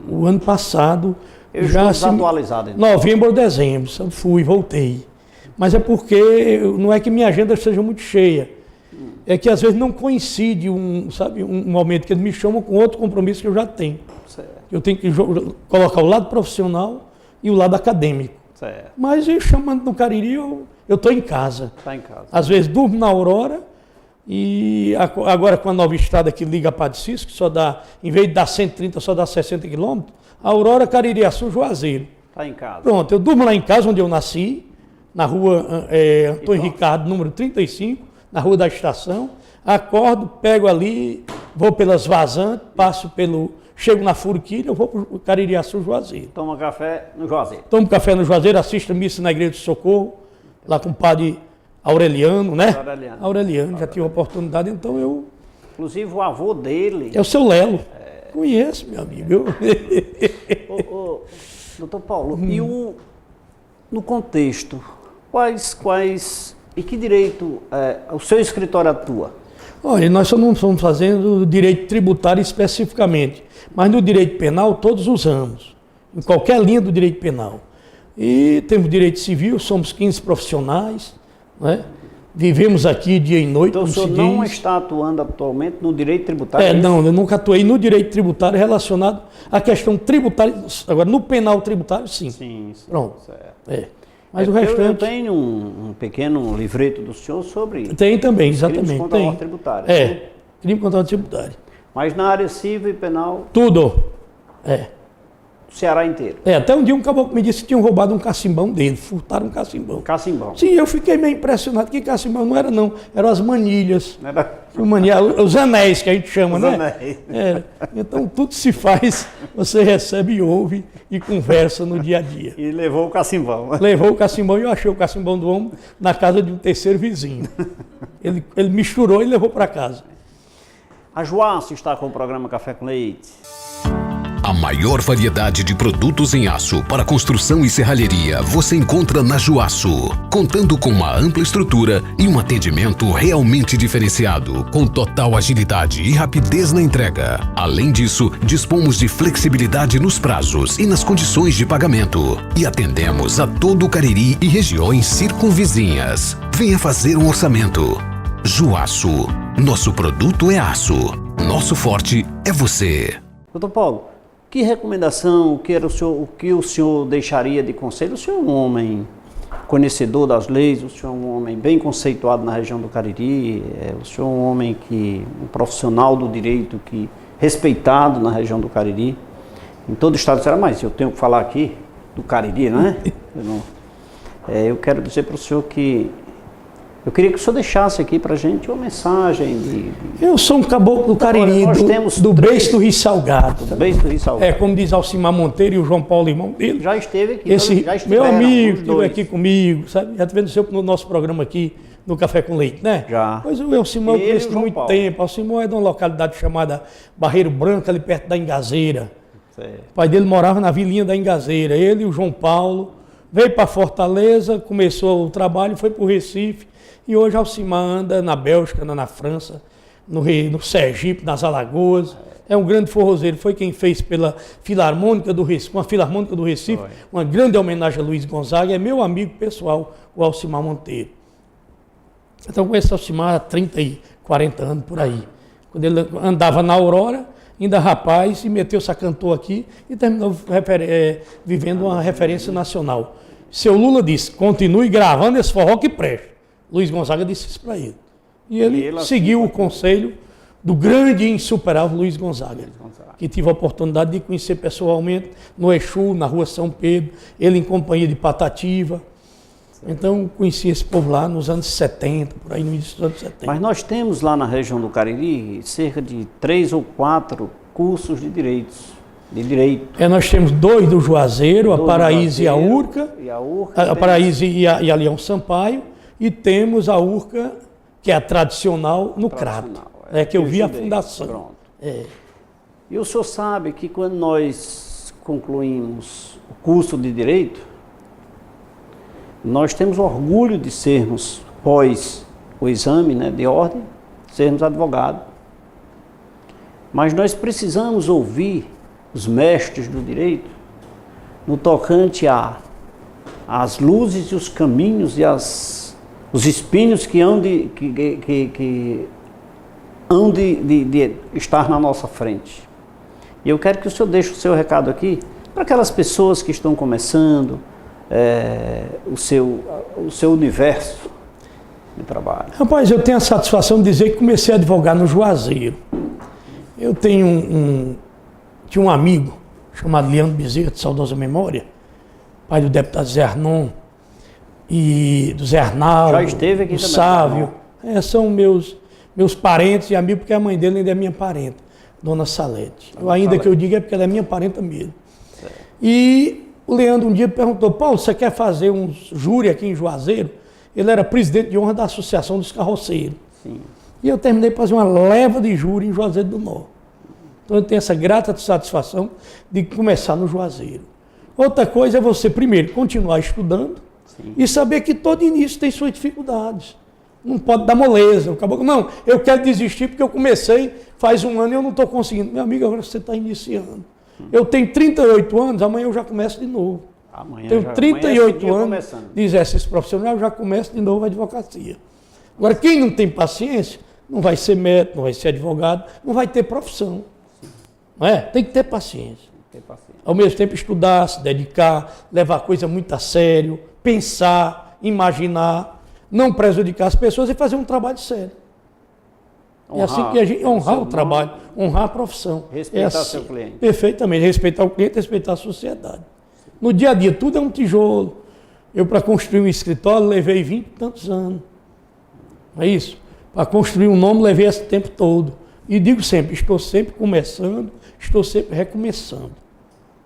o ano passado. Eu já estou desatualizado. Então. Novembro ou dezembro, voltei. Mas é porque não é que minha agenda seja muito cheia. É que às vezes não coincide um momento que eles me chamam com outro compromisso que eu já tenho. Certo. Eu tenho que colocar o lado profissional e o lado acadêmico. Certo. Mas chamando no Cariri, eu estou em casa. Está em casa. Às vezes durmo na Aurora e agora com a nova estrada que liga a Padre Cisco, que só dá, em vez de dar 130, só dá 60 quilômetros, a Aurora, Caririaçu, Juazeiro. Está em casa. Pronto, eu durmo lá em casa onde eu nasci, na rua Antônio Ricardo, número 35, na Rua da Estação. Acordo, pego ali, vou pelas vazantes, chego na Furquilha, eu vou para o Caririaçu, Juazeiro. Toma café no Juazeiro. Tomo café no Juazeiro, assisto a missa na Igreja do Socorro, lá com o padre Aureliano, né? Aureliano, já tive a oportunidade, então eu... Inclusive o avô dele... É o seu Lelo. Conheço, meu amigo. Doutor Paulo, e no contexto, quais e que direito o seu escritório atua? Olha, nós só não estamos fazendo direito tributário especificamente, mas no direito penal todos usamos, em qualquer linha do direito penal. E temos direito civil, somos 15 profissionais, né? Vivemos aqui dia e noite. Então o senhor não está atuando atualmente no direito tributário? Não, eu nunca atuei no direito tributário relacionado à questão tributária. Agora, no penal tributário, sim. Sim. Pronto. Certo. Mas o restante... Eu tenho um pequeno livreto do senhor sobre... Tem também, exatamente. Crimes contra a ordem tributária. Crime contra a ordem tributária. Mas na área civil e penal... Tudo. O Ceará inteiro. Até um dia um caboclo me disse que tinham roubado um cacimbão dele, furtaram um cacimbão. Cacimbão. Sim, eu fiquei meio impressionado que cacimbão não era não, eram as manilhas. Os anéis que a gente chama, né? Anéis. Então tudo se faz, você recebe e ouve e conversa no dia a dia. E levou o cacimbão. Levou o cacimbão e eu achei o cacimbão do homem na casa de um terceiro vizinho. Ele misturou e levou para casa. A Juaço está com o programa Café com Leite. A maior variedade de produtos em aço para construção e serralheria você encontra na Juaço, contando com uma ampla estrutura e um atendimento realmente diferenciado, com total agilidade e rapidez na entrega. Além disso, dispomos de flexibilidade nos prazos e nas condições de pagamento e atendemos a todo o Cariri e regiões circunvizinhas. Venha fazer um orçamento. Juaço, nosso produto é aço, nosso forte é você. Doutor Paulo, que recomendação, o que o senhor deixaria de conselho? O senhor é um homem conhecedor das leis, o senhor é um homem bem conceituado na região do Cariri, o senhor é um homem um profissional do direito respeitado na região do Cariri. Em todo o estado do Ceará, mas eu tenho que falar aqui do Cariri, né? Eu quero dizer para o senhor que eu queria que o senhor deixasse aqui para a gente uma mensagem Eu sou um caboclo do Cariri, do Beijo do Rio Salgado. Do Beijo do Rio Salgado. Como diz Alcimar Monteiro e o João Paulo, irmão dele. Já esteve aqui. Meu amigo esteve aqui comigo, sabe? Já esteve no nosso programa aqui, no Café com Leite, né? Já. Pois o Alcimar eu conheço há muito tempo. Alcimar é de uma localidade chamada Barreiro Branco, ali perto da Engazeira. Certo. O pai dele morava na vilinha da Engazeira. Ele e o João Paulo veio para Fortaleza, começou o trabalho, foi para o Recife. E hoje Alcimar anda na Bélgica, anda na França, no Sergipe, nas Alagoas. É um grande forrozeiro. Foi quem fez pela Filarmônica do Recife, uma Filarmônica do Recife, uma grande homenagem a Luiz Gonzaga. É meu amigo pessoal, o Alcimar Monteiro. Então conheço o Alcimar há 30 e 40 anos por aí. Quando ele andava na Aurora, ainda rapaz, e meteu-se a cantor aqui e terminou vivendo uma referência nacional. Seu Lula disse, continue gravando esse forró que presta. Luiz Gonzaga disse isso para ele. E ele seguiu o conselho do grande e insuperável Luiz Gonzaga, que tive a oportunidade de conhecer pessoalmente no Exu, na Rua São Pedro, ele em companhia de Patativa. Então, conheci esse povo lá nos anos 70, por aí no início dos anos 70. Mas nós temos lá na região do Cariri cerca de 3 ou 4 cursos de direito. Nós temos 2 do Juazeiro, a Paraíso e a Urca. A Paraíso e a Leão Sampaio. E temos a Urca, que é a tradicional, no Crato. Que eu vi a fundação. Pronto. E o senhor sabe que quando nós concluímos o curso de Direito, nós temos orgulho de sermos, pós o exame, né, de ordem, sermos advogados. Mas nós precisamos ouvir os mestres do direito no tocante às luzes e os caminhos e os espinhos que hão de estar na nossa frente. E eu quero que o senhor deixe o seu recado aqui para aquelas pessoas que estão começando o seu universo de trabalho. Rapaz, eu tenho a satisfação de dizer que comecei a advogar no Juazeiro. Eu tinha um amigo chamado Leandro Bezerra, de saudosa memória, pai do deputado Zé Arnon e do Zé Arnaldo, já esteve aqui do também, Sávio. São meus parentes e amigos, porque a mãe dele ainda é minha parenta, Dona Salete. Que eu digo é porque ela é minha parenta mesmo. Certo. E o Leandro um dia perguntou: Paulo, você quer fazer um júri aqui em Juazeiro? Ele era presidente de honra da Associação dos Carroceiros. Sim. E eu terminei de fazer uma leva de júri em Juazeiro do Norte. Então eu tenho essa grata satisfação de começar no Juazeiro. Outra coisa é você, primeiro, continuar estudando. Sim. E saber que todo início tem suas dificuldades. Não pode dar moleza. Não, eu quero desistir porque eu comecei faz um ano e eu não estou conseguindo. Meu amigo, agora você está iniciando. Eu tenho 38 anos, amanhã eu já começo de novo. Tenho 38 anos de exercício profissional, eu já começo de novo a advocacia. Agora, quem não tem paciência, não vai ser médico, não vai ser advogado, não vai ter profissão. Não é? Tem que ter paciência. Ao mesmo tempo, estudar, se dedicar, levar a coisa muito a sério, pensar, imaginar, não prejudicar as pessoas e fazer um trabalho sério. É assim que a gente honrar o trabalho, honrar a profissão. Respeitar seu cliente. Perfeitamente, respeitar o cliente, respeitar a sociedade. No dia a dia, tudo é um tijolo. Eu, para construir um escritório, levei 20 e tantos anos. Não é isso? Para construir um nome, levei esse tempo todo. E digo sempre, estou sempre começando, estou sempre recomeçando.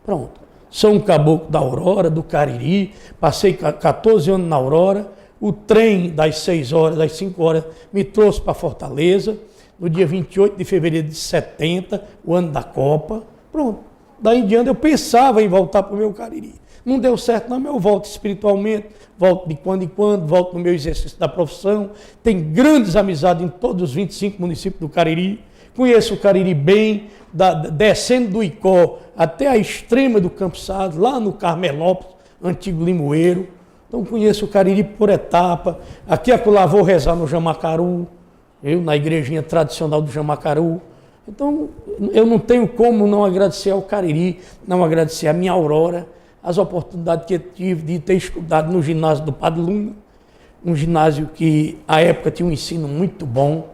Pronto. Sou um caboclo da Aurora, do Cariri, passei 14 anos na Aurora. O trem das 6 horas, das 5 horas, me trouxe para Fortaleza, no dia 28 de fevereiro de 70, o ano da Copa. Pronto. Daí em diante eu pensava em voltar para o meu Cariri. Não deu certo não, mas eu volto espiritualmente, volto de quando em quando, volto no meu exercício da profissão. Tenho grandes amizades em todos os 25 municípios do Cariri. Conheço o Cariri bem, descendo do Icó até a extrema do Campo Sado, lá no Carmelópolis, antigo Limoeiro. Então conheço o Cariri por etapa. Aqui acolá vou rezar no Jamacaru, na igrejinha tradicional do Jamacaru. Então eu não tenho como não agradecer ao Cariri, não agradecer à minha Aurora, as oportunidades que eu tive de ter estudado no ginásio do Padre Luna, um ginásio que à época tinha um ensino muito bom,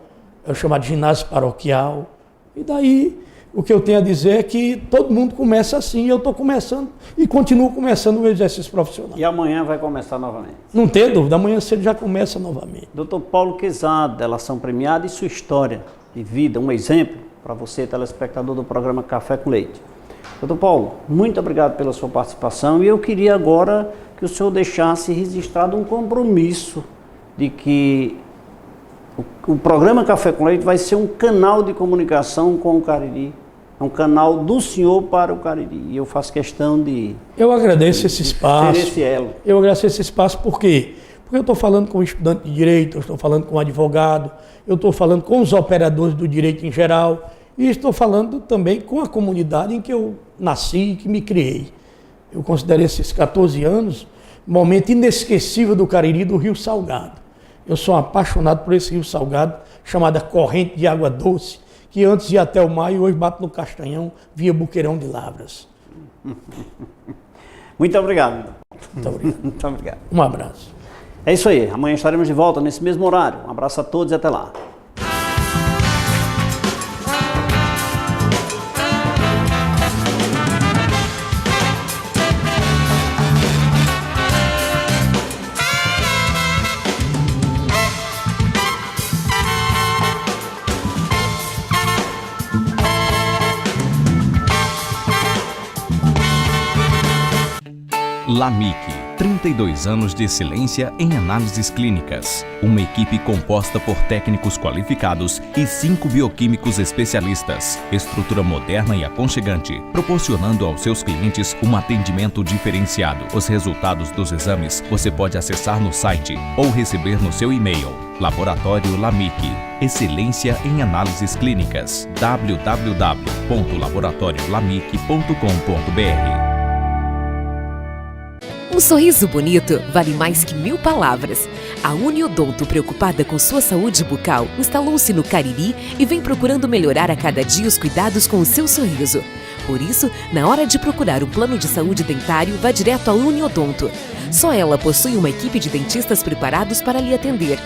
é o chamado ginásio paroquial. E daí o que eu tenho a dizer é que todo mundo começa assim, eu estou começando e continuo começando o meu exercício profissional. E amanhã vai começar novamente? Não tem dúvida, amanhã cedo já começa novamente. Dr. Paulo Quezada, delação premiada, e sua história de vida, um exemplo para você, telespectador do programa Café com Leite. Dr. Paulo, muito obrigado pela sua participação e eu queria agora que o senhor deixasse registrado um compromisso de que o programa Café com Leite vai ser um canal de comunicação com o Cariri, é um canal do senhor para o Cariri. E eu faço questão de... Eu agradeço esse espaço. Esse elo. Eu agradeço esse espaço por quê? Porque eu estou falando com estudante de direito, eu estou falando com advogado, eu estou falando com os operadores do direito em geral e estou falando também com a comunidade em que eu nasci e que me criei. Eu considero esses 14 anos um momento inesquecível do Cariri, do Rio Salgado. Eu sou apaixonado por esse Rio Salgado, chamada Corrente de Água Doce, que antes ia até o mar e hoje bate no Castanhão, via Buqueirão de Lavras. Muito obrigado. Muito obrigado. Muito obrigado. Um abraço. É isso aí, amanhã estaremos de volta nesse mesmo horário. Um abraço a todos e até lá. LAMIC, 32 anos de excelência em análises clínicas. Uma equipe composta por técnicos qualificados e 5 bioquímicos especialistas. Estrutura moderna e aconchegante, proporcionando aos seus clientes um atendimento diferenciado. Os resultados dos exames você pode acessar no site ou receber no seu e-mail. Laboratório LAMIC, excelência em análises clínicas. www.laboratoriolamic.com.br. Um sorriso bonito vale mais que 1000 palavras. A Uniodonto, preocupada com sua saúde bucal, instalou-se no Cariri e vem procurando melhorar a cada dia os cuidados com o seu sorriso. Por isso, na hora de procurar um plano de saúde dentário, vá direto à Uniodonto. Só ela possui uma equipe de dentistas preparados para lhe atender.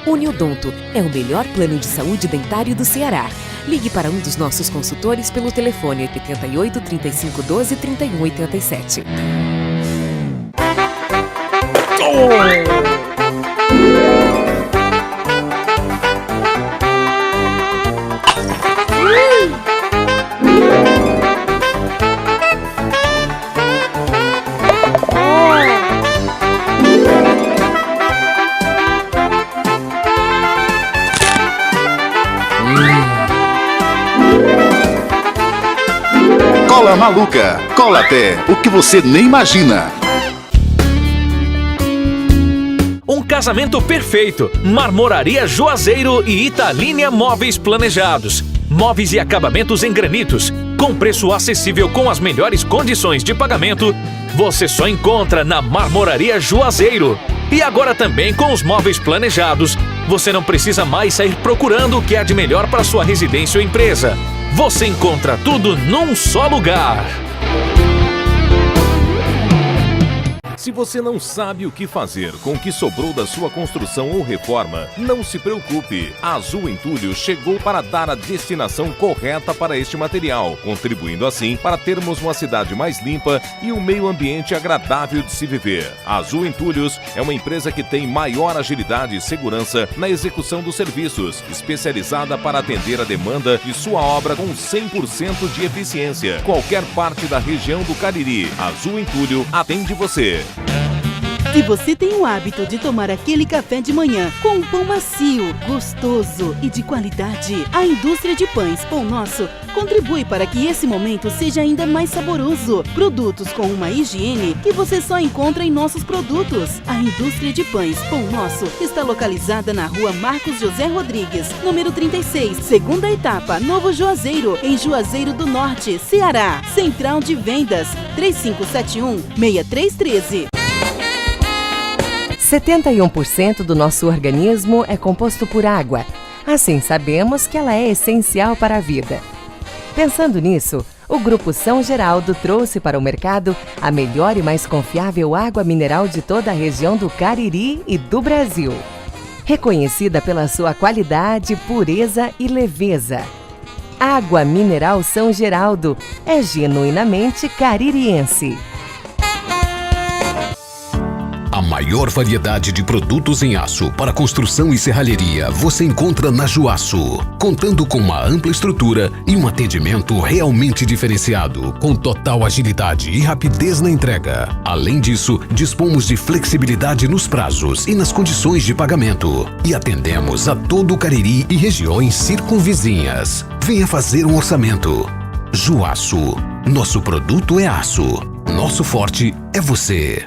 Uniodonto é o melhor plano de saúde dentário do Ceará. Ligue para um dos nossos consultores pelo telefone 88 35 12 31 87. Cola Maluca, cola até o que você nem imagina. Um casamento perfeito. Marmoraria Juazeiro e Italínia Móveis Planejados. Móveis e acabamentos em granitos. Com preço acessível com as melhores condições de pagamento. Você só encontra na Marmoraria Juazeiro. E agora também com os móveis planejados. Você não precisa mais sair procurando o que há de melhor para sua residência ou empresa. Você encontra tudo num só lugar. Se você não sabe o que fazer com o que sobrou da sua construção ou reforma, não se preocupe. A Azul Entulhos chegou para dar a destinação correta para este material, contribuindo assim para termos uma cidade mais limpa e um meio ambiente agradável de se viver. A Azul Entulhos é uma empresa que tem maior agilidade e segurança na execução dos serviços, especializada para atender a demanda de sua obra com 100% de eficiência. Qualquer parte da região do Cariri, a Azul Entulho atende você. Se você tem o hábito de tomar aquele café de manhã com um pão macio, gostoso e de qualidade, a indústria de pães Pão Nosso contribui para que esse momento seja ainda mais saboroso. Produtos com uma higiene que você só encontra em nossos produtos. A indústria de pães Pão Nosso está localizada na rua Marcos José Rodrigues, número 36, segunda etapa, Novo Juazeiro, em Juazeiro do Norte, Ceará. Central de Vendas, 3571-6313. 71% do nosso organismo é composto por água. Assim, sabemos que ela é essencial para a vida. Pensando nisso, o Grupo São Geraldo trouxe para o mercado a melhor e mais confiável água mineral de toda a região do Cariri e do Brasil. Reconhecida pela sua qualidade, pureza e leveza. Água Mineral São Geraldo é genuinamente caririense. A maior variedade de produtos em aço para construção e serralheria você encontra na Juaço, contando com uma ampla estrutura e um atendimento realmente diferenciado, com total agilidade e rapidez na entrega. Além disso, dispomos de flexibilidade nos prazos e nas condições de pagamento e atendemos a todo o Cariri e regiões circunvizinhas. Venha fazer um orçamento. Juaço, nosso produto é aço, nosso forte é você.